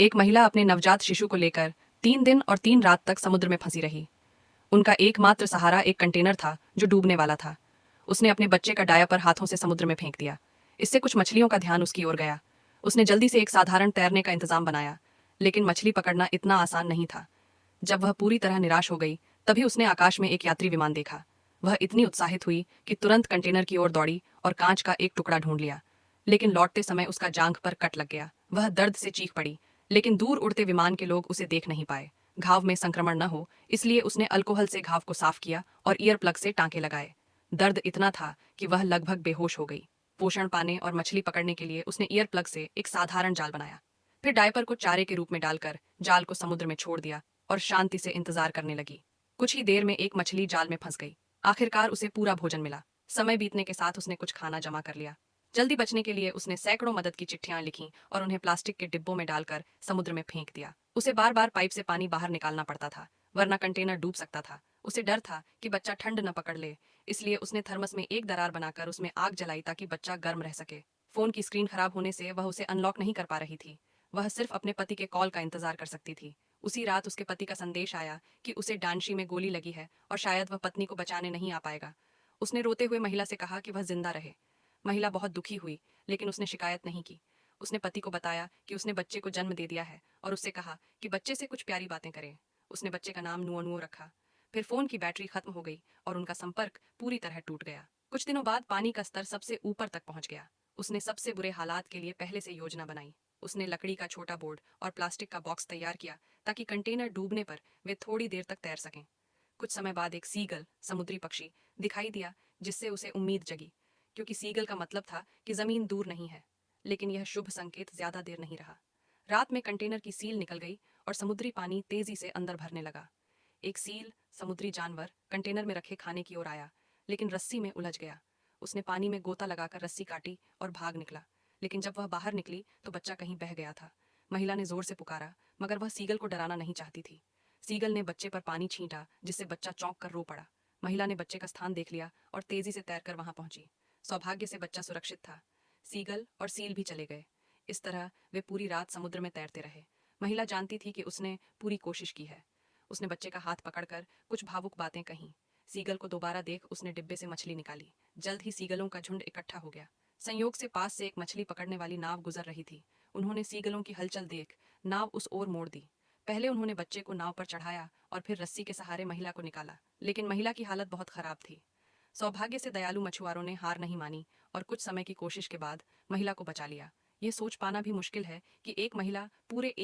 एक महिला अपने नवजात शिशु को लेकर 3 दिन और 3 रात तक समुद्र में फंसी रही। उनका एकमात्र सहारा एक कंटेनर था जो डूबने वाला था। उसने अपने बच्चे का डायपर हाथों से समुद्र में फेंक दिया। इससे कुछ मछलियों का ध्यान उसकी ओर गया। उसने जल्दी से एक साधारण तैरने का इंतजाम बनाया, लेकिन मछली पकड़ना इतना आसान नहीं था। जब वह पूरी तरह निराश हो गई, तभी उसने आकाश में एक यात्री विमान देखा। वह इतनी उत्साहित हुई कि तुरंत कंटेनर की ओर दौड़ी और कांच का एक टुकड़ा ढूंढ लिया। लेकिन लौटते समय उसका जांघ पर कट लग गया। वह दर्द से चीख पड़ी, लेकिन दूर उड़ते विमान के लोग उसे देख नहीं पाए। घाव में संक्रमण न हो, इसलिए उसने अल्कोहल से घाव को साफ किया और ईयर प्लग से टांके लगाए। दर्द इतना था कि वह लगभग बेहोश हो गई। पोषण पाने और मछली पकड़ने के लिए उसने ईयर प्लग से एक साधारण जाल बनाया। फिर डायपर को चारे के रूप में डालकर जाल को समुद्र में छोड़ दिया और शांति से इंतजार करने लगी। कुछ ही देर में एक मछली जाल में फंस गई। आखिरकार उसे पूरा भोजन मिला। समय बीतने के साथ उसने कुछ खाना जमा कर लिया। जल्दी बचने के लिए उसने सैकड़ों मदद की चिट्ठियां लिखीं और उन्हें प्लास्टिक के डिब्बों में डालकर समुद्र में फेंक दिया। उसे बार बार पाइप से पानी बाहर निकालना पड़ता था, वरना कंटेनर डूब सकता था। उसे डर था कि बच्चा ठंड न पकड़ ले, इसलिए उसने थर्मस में एक दरार बनाकर उसमें आग जलाई ताकि बच्चा गर्म रह सके। फोन की स्क्रीन खराब होने से वह उसे अनलॉक नहीं कर पा रही थी। वह सिर्फ अपने पति के कॉल का इंतजार कर सकती थी। उसी रात उसके पति का संदेश आया कि उसे डांशी में गोली लगी है और शायद वह पत्नी को बचाने नहीं आ पाएगा। उसने रोते हुए महिला से कहा कि वह जिंदा रहे। महिला बहुत दुखी हुई, लेकिन उसने शिकायत नहीं की। उसने पति को बताया कि उसने बच्चे को जन्म दे दिया है और उससे कहा कि बच्चे से कुछ प्यारी बातें करें। उसने बच्चे का नाम नुओ नुओ रखा। फिर फोन की बैटरी खत्म हो गई और उनका संपर्क पूरी तरह टूट गया। कुछ दिनों बाद पानी का स्तर सबसे ऊपर तक पहुंच गया। उसने सबसे बुरे हालात के लिए पहले से योजना बनाई। उसने लकड़ी का छोटा बोर्ड और प्लास्टिक का बॉक्स तैयार किया ताकि कंटेनर डूबने पर वे थोड़ी देर तक तैर सकें। कुछ समय बाद एक सीगल, समुद्री पक्षी, दिखाई दिया, जिससे उसे उम्मीद जगी, क्योंकि सीगल का मतलब था कि जमीन दूर नहीं है। लेकिन यह शुभ संकेत ज्यादा देर नहीं रहा। रात में कंटेनर की सील निकल गई और समुद्री पानी तेजी से अंदर भरने लगा। एक सील, समुद्री जानवर, कंटेनर में रखे खाने की ओर आया, लेकिन रस्सी में उलझ गया। उसने पानी में गोता लगाकर रस्सी काटी और भाग निकला। लेकिन जब वह बाहर निकली तो बच्चा कहीं बह गया था। महिला ने जोर से पुकारा, मगर वह सीगल को डराना नहीं चाहती थी। सीगल ने बच्चे पर पानी छींटा, जिससे बच्चा चौंक कर रो पड़ा। महिला ने बच्चे का स्थान देख लिया और तेजी से तैरकर वहां पहुंची। सौभाग्य से बच्चा सुरक्षित था। सीगल और सील भी चले गए। इस तरह वे पूरी रात समुद्र में तैरते रहे। महिला जानती थी कि उसने पूरी कोशिश की है। उसने बच्चे का हाथ पकड़कर कुछ भावुक बातें कहीं। सीगल को दोबारा देख उसने डिब्बे से मछली निकाली। जल्द ही सीगलों का झुंड इकट्ठा हो गया। संयोग से पास से एक मछली पकड़ने वाली नाव गुजर रही थी। उन्होंने सीगलों की हलचल देख नाव उस ओर मोड़ दी। पहले उन्होंने बच्चे को नाव पर चढ़ाया और फिर रस्सी के सहारे महिला को निकाला, लेकिन महिला की हालत बहुत खराब थी। सौभाग्य से दयालु मछुआरों ने हार नहीं मानी और कुछ समय की कोशिश के बाद महिला को बचा लिया। यह सोच पाना भी मुश्किल है कि एक महिला पूरे